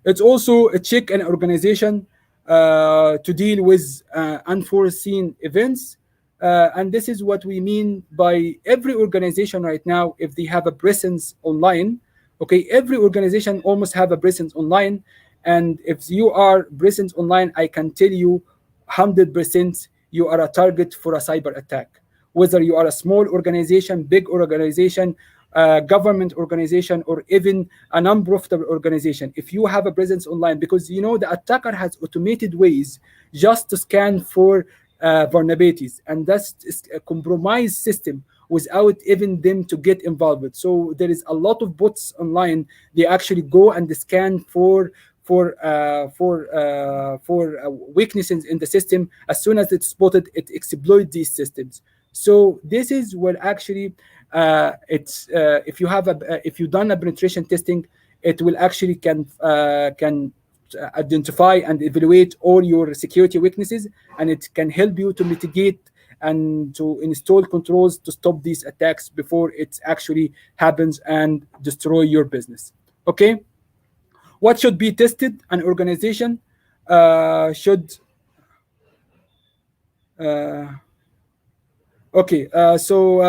it's also a check an organization to deal with unforeseen events. And this is what we mean by every organization right now, if they have a presence online. Okay, every organization almost have a presence online. And if you are present online, I can tell you 100% you are a target for a cyber attack. Whether you are a small organization, big organization, government organization, or even a non-profitable organization, if you have a presence online, because the attacker has automated ways just to scan for vulnerabilities, and that's a compromised system without even them to get involved. So there is a lot of bots online. They actually go and scan for weaknesses in the system. As soon as it's spotted, it exploits these systems. So this is where actually it's if you have if you done a penetration testing, it will actually can identify and evaluate all your security weaknesses, and it can help you to mitigate and to install controls to stop these attacks before it actually happens and destroy your business. Okay, what should be tested? An organization should Okay, so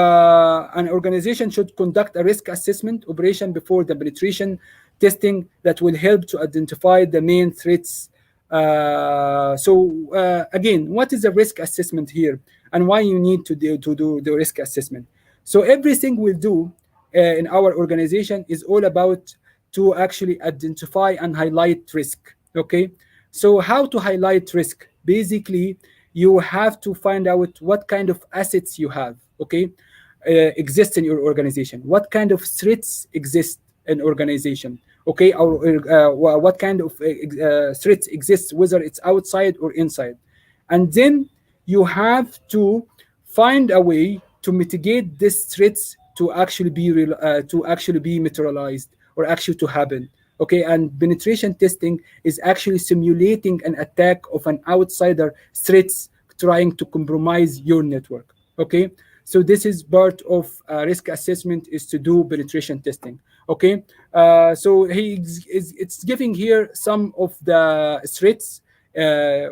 an organization should conduct a risk assessment operation before the penetration testing that will help to identify the main threats. Again, what is the risk assessment here, and why you need to do the risk assessment? So everything we do in our organization is all about to actually identify and highlight risk. Okay, So how to highlight risk? Basically, you have to find out what kind of assets you have, okay, exist in your organization. What kind of threats exist in organization, okay, or what kind of threats exist, whether it's outside or inside. And then you have to find a way to mitigate these threats to actually be to actually be materialized or actually to happen. Okay, and penetration testing is actually simulating an attack of an outsider threats trying to compromise your network. Okay, so this is part of risk assessment, is to do penetration testing. Okay, so it's giving here some of the threats,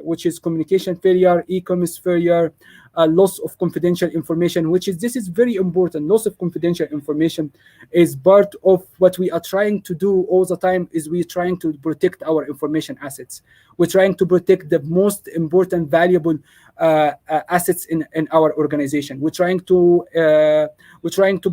which is communication failure, e-commerce failure, loss of confidential information, which is, this is very important. Loss of confidential information is part of what we are trying to do all the time. Is we're trying to protect our information assets. We're trying to protect the most important, valuable assets in our organization. We're trying to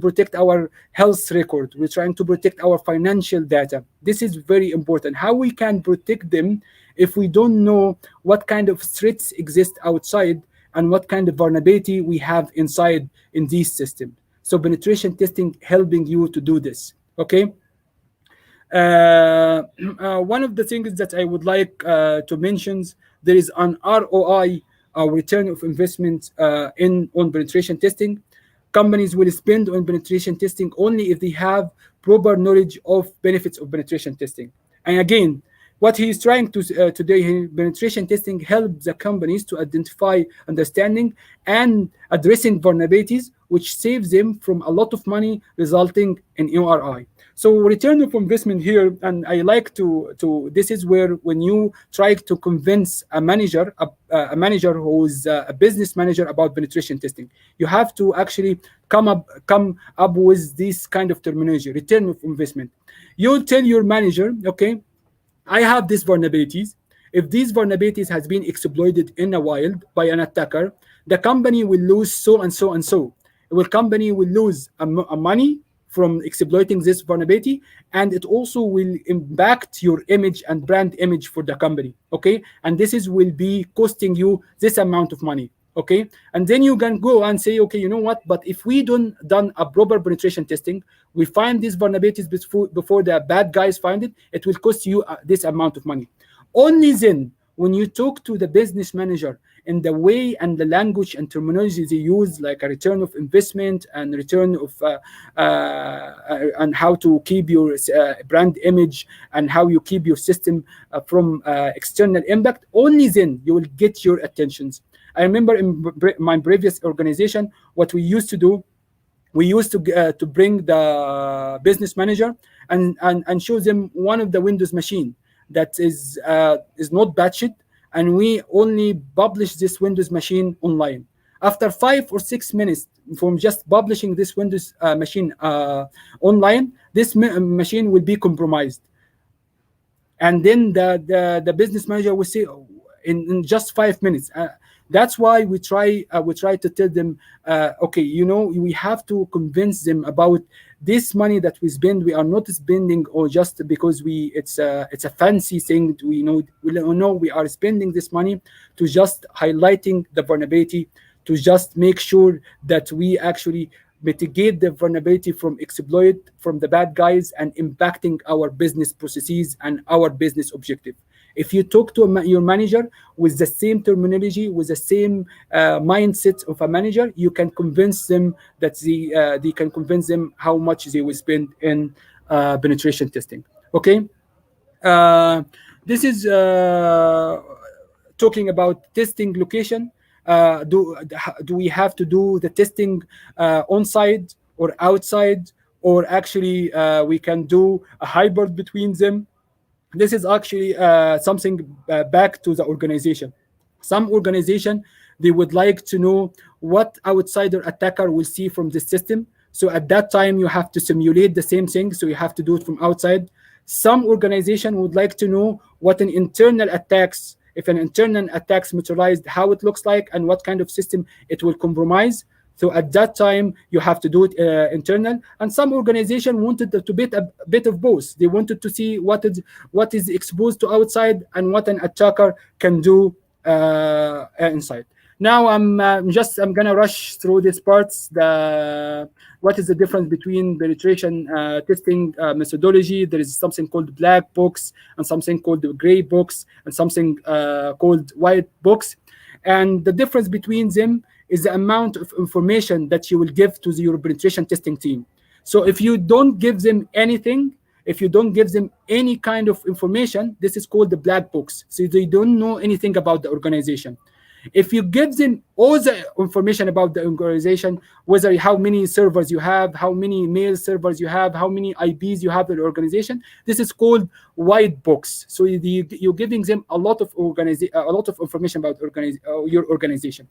protect our health record. We're trying to protect our financial data. This is very important. How we can protect them if we don't know what kind of threats exist outside and what kind of vulnerability we have inside in these systems. So penetration testing helping you to do this. Okay. One of the things that I would like to mention, there is an ROI, return of investment, in on penetration testing. Companies will spend on penetration testing only if they have proper knowledge of benefits of penetration testing. And again, what he is trying to today, penetration testing helps the companies to identify, understanding, and addressing vulnerabilities, which saves them from a lot of money, resulting in URI. So return of investment here, and I like to this is where when you try to convince a manager who's a business manager about penetration testing, you have to actually come up with this kind of terminology, return of investment. You'll tell your manager, okay, I have these vulnerabilities. If these vulnerabilities has been exploited in a wild by an attacker, the company will lose so and so and so. The company will lose a money from exploiting this vulnerability, and it also will impact your image and brand image for the company. Okay, and this is will be costing you this amount of money. Okay, and then you can go and say, okay, you know what, but if we don't done a proper penetration testing, we find these vulnerabilities before the bad guys find it, it will cost you this amount of money. Only then, when you talk to the business manager in the way and the language and terminology they use, like a return of investment and return of and how to keep your brand image and how you keep your system from external impact, only then you will get your attentions. I remember in my previous organization, what we used to do, we used to bring the business manager and show them one of the Windows machine that is not batched, and we only publish this Windows machine online. After 5 or 6 minutes from just publishing this Windows machine online, this machine will be compromised. And then the business manager will say, "Oh, in just 5 minutes." That's why we try to tell them, okay, we have to convince them about this money that we spend. We are not spending or just because it's a fancy thing. We know we are spending this money to just highlighting the vulnerability, to just make sure that we actually mitigate the vulnerability from exploit from the bad guys and impacting our business processes and our business objective. If you talk to your manager with the same terminology, with the same mindset of a manager, you can convince them that they can convince them how much they will spend in penetration testing. Okay, uh, this is talking about testing location. Do we have to do the testing on site or outside, or actually we can do a hybrid between them? This is actually something back to the organization. Some organization, they would like to know what outsider attacker will see from the system. So at that time, you have to simulate the same thing. So you have to do it from outside. Some organization would like to know what an internal attacks, if an internal attacks materialized, how it looks like and what kind of system it will compromise. So at that time, you have to do it internal. And some organization wanted to bit a bit of both. They wanted to see what is exposed to outside and what an attacker can do inside. Now I'm gonna rush through these parts. The What is the difference between penetration testing methodology? There is something called black box and something called the gray box and something called white box. And the difference between them is the amount of information that you will give to your penetration testing team. So if you don't give them anything, if you don't give them any kind of information, this is called the black box. So they don't know anything about the organization. If you give them all the information about the organization, whether how many servers you have, how many mail servers you have, how many IPs you have in the organization, this is called white box. So you're giving them a lot of information about your organization.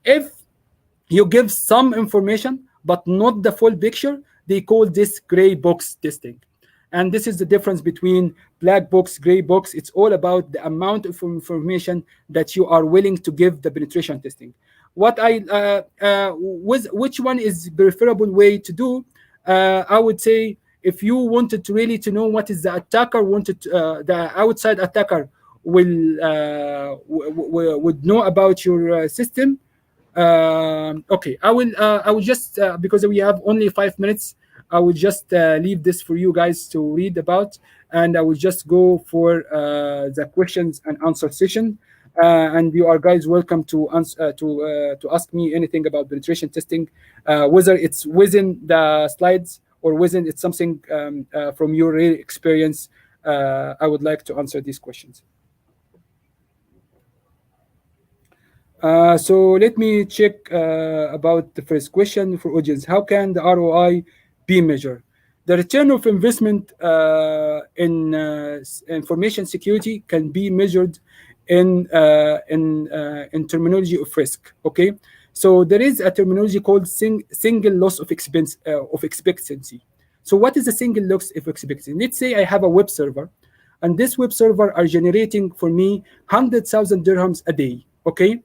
If you give some information but not the full picture, they call this gray box testing. And this is the difference between black box, gray box. It's all about the amount of information that you are willing to give the penetration testing. Which one is preferable way to do? I would say if you wanted to really to know what is the attacker wanted, the outside attacker would know about your system. Okay, I will just because we have only 5 minutes, I will just leave this for you guys to read about, and I will just go for the questions and answer session. And you are guys welcome to answer to ask me anything about penetration testing, whether it's within the slides or within it's something from your real experience. I would like to answer these questions. So let me check about the first question for audience. How can the ROI be measured? The return of investment in information security can be measured in terminology of risk. Okay, so there is a terminology called single loss of expense of expectancy. So what is a single loss of expectancy? Let's say I have a web server, and this web server are generating for me 100,000 dirhams a day. Okay,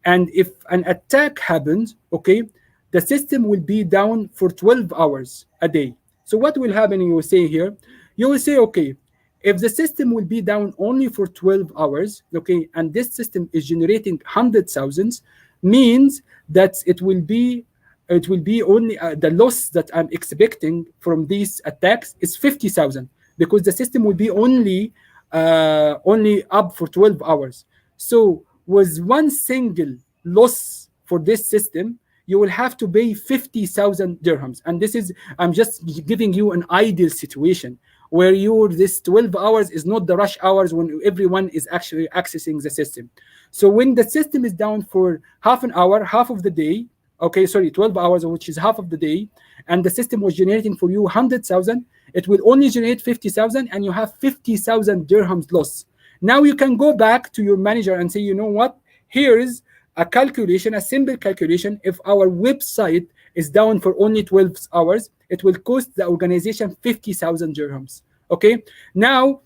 and if an attack happens, okay, the system will be down for 12 hours a day. So what will happen? You will say here, you will say, okay, if the system will be down only for 12 hours, okay, and this system is generating 100,000, means that it will be only the loss that I'm expecting from these attacks is 50,000, because the system will be only up for 12 hours. So with one single loss for this system, you will have to pay 50,000 dirhams. And this is, I'm just giving you an ideal situation where this 12 hours is not the rush hours when everyone is actually accessing the system. So when the system is down for half an hour, half of the day, okay, sorry, 12 hours, which is half of the day, and the system was generating for you 100,000, it will only generate 50,000, and you have 50,000 dirhams loss. Now you can go back to your manager and say, you know what? Here is a calculation, a simple calculation. If our website is down for only 12 hours, it will cost the organization 50,000 dirhams. Okay. Now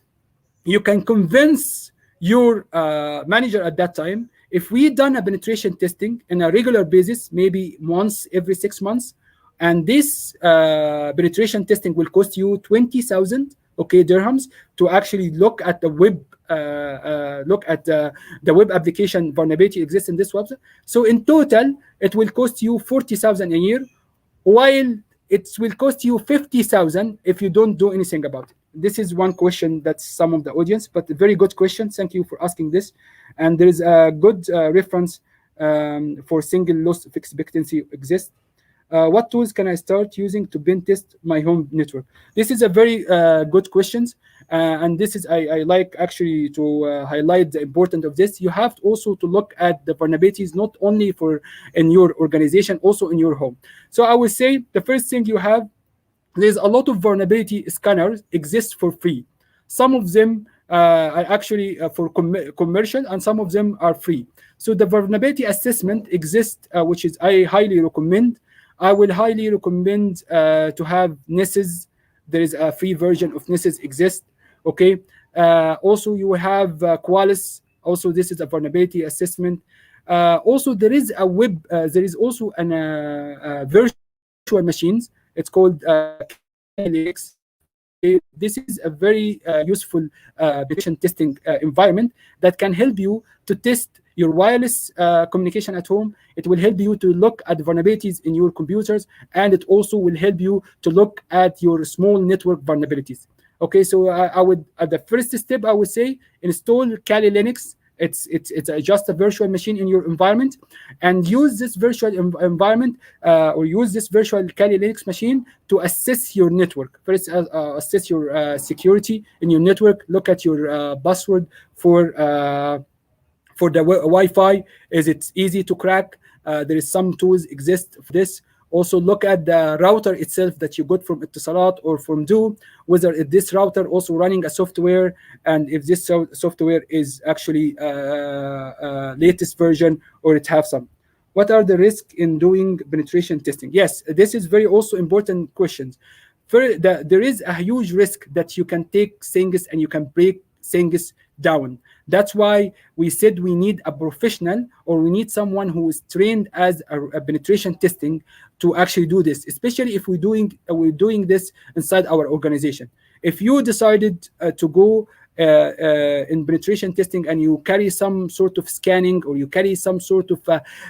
you can convince your manager at that time, if we done a penetration testing on a regular basis, maybe once every 6 months, and this penetration testing will cost you 20,000, okay, dirhams, to actually look at the web the web application vulnerability exists in this website. So in total, it will cost you 40,000 a year, while it will cost you 50,000 if you don't do anything about it. This is one question that's some of the audience, but a very good question. Thank you for asking this. And there is a good reference for single loss of expectancy exists. What tools can I start using to pen test my home network? This is a very good question, and this is I like actually to highlight the importance of this. You have also to look at the vulnerabilities not only for in your organization, also in your home. So I would say the first thing you have, there's a lot of vulnerability scanners exist for free. Some of them are actually for commercial, and some of them are free. So the vulnerability assessment exists, which is I highly recommend. I will highly recommend to have Nessus. There is a free version of Nessus exist. Okay. Also, you will have Qualys. Also, this is a vulnerability assessment. Also, there is a web. There is also an virtual machines. It's called Kali Linux. Okay, this is a very useful penetration testing environment that can help you to test your wireless communication at home. It will help you to look at vulnerabilities in your computers, and it also will help you to look at your small network vulnerabilities. Okay, so I would, at the first step, I would say install Kali Linux. It's just a virtual machine in your environment, and use this virtual environment, or use this virtual Kali Linux machine to assess your network. First, assess your security in your network. Look at your password for the Wi-Fi. Is it easy to crack? There is some tools exist for this. Also, look at the router itself that you got from Etisalat or from Do, whether this router also running a software, and if this software is actually latest version, or it have some. What are the risks in doing penetration testing? Yes, this is very also important questions. There is a huge risk that you can take things and you can break things down. That's why we said we need a professional, or we need someone who is trained as a penetration testing to actually do this, especially if we're doing this inside our organization. If you decided to go in penetration testing, and you carry some sort of scanning, or you carry some sort of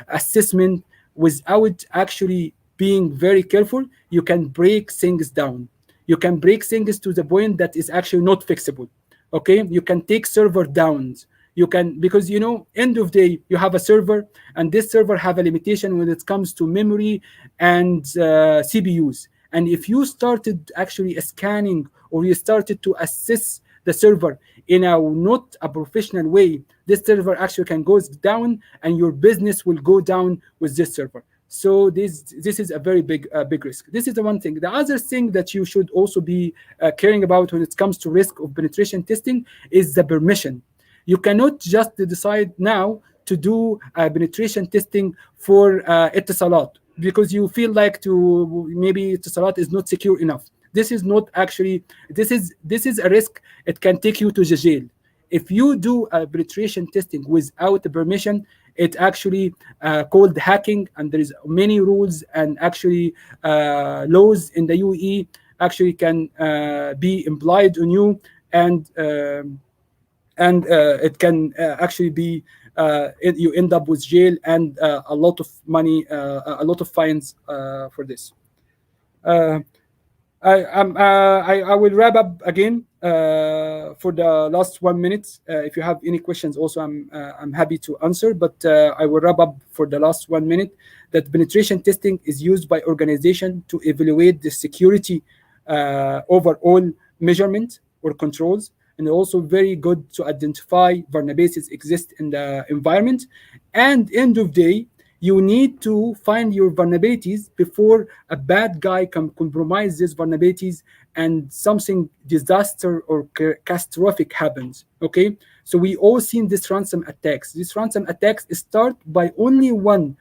assessment without actually being very careful, you can break things down. You can break things to the point that is actually not fixable. Okay, you can take server downs. You can, because end of day, you have a server, and this server have a limitation when it comes to memory and CPUs. And if you started actually scanning, or you started to assess the server in a not a professional way, this server actually can go down, and your business will go down with this server. So this is a very big risk. This is the one thing. The other thing that you should also be caring about when it comes to risk of penetration testing is the permission. You cannot just decide now to do penetration testing for Etisalat, because you feel like to maybe Etisalat is not secure enough. This is not actually. This is a risk. It can take you to the jail. If you do penetration testing without the permission, it actually called hacking, and there is many rules and actually laws in the UAE actually can be implied on you, and it can actually be you end up with jail and a lot of money, a lot of fines for this. Uh, I will wrap up again for the last 1 minute. If you have any questions, also I'm happy to answer. But I will wrap up for the last 1 minute that penetration testing is used by organization to evaluate the security overall measurement or controls, and also very good to identify vulnerabilities exist in the environment. And end of day, you need to find your vulnerabilities before a bad guy can compromise these vulnerabilities and something disaster or catastrophic happens. Okay, so we all seen this ransom attacks. These ransom attacks start by only one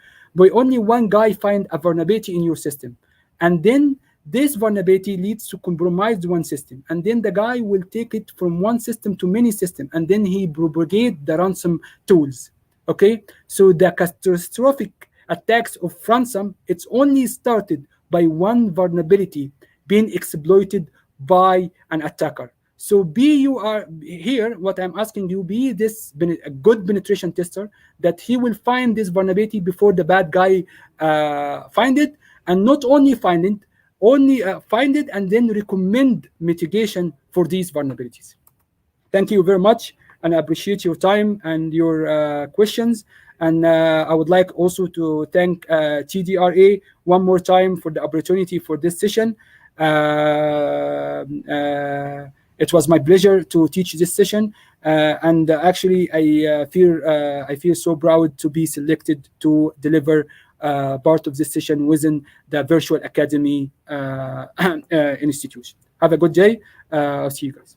guy find a vulnerability in your system, and then this vulnerability leads to compromised one system, and then the guy will take it from one system to many systems, and then he propagate the ransom tools. Okay, so the catastrophic attacks of ransom, it's only started by one vulnerability being exploited by an attacker. So be you are here, what I'm asking you, be this a good penetration tester, that he will find this vulnerability before the bad guy find it, and not only find it and then recommend mitigation for these vulnerabilities. Thank you very much, and I appreciate your time and your questions. And I would like also to thank TDRA one more time for the opportunity for this session. It was my pleasure to teach this session, and actually, I feel so proud to be selected to deliver part of this session within the Virtual Academy institution. Have a good day. I'll see you guys.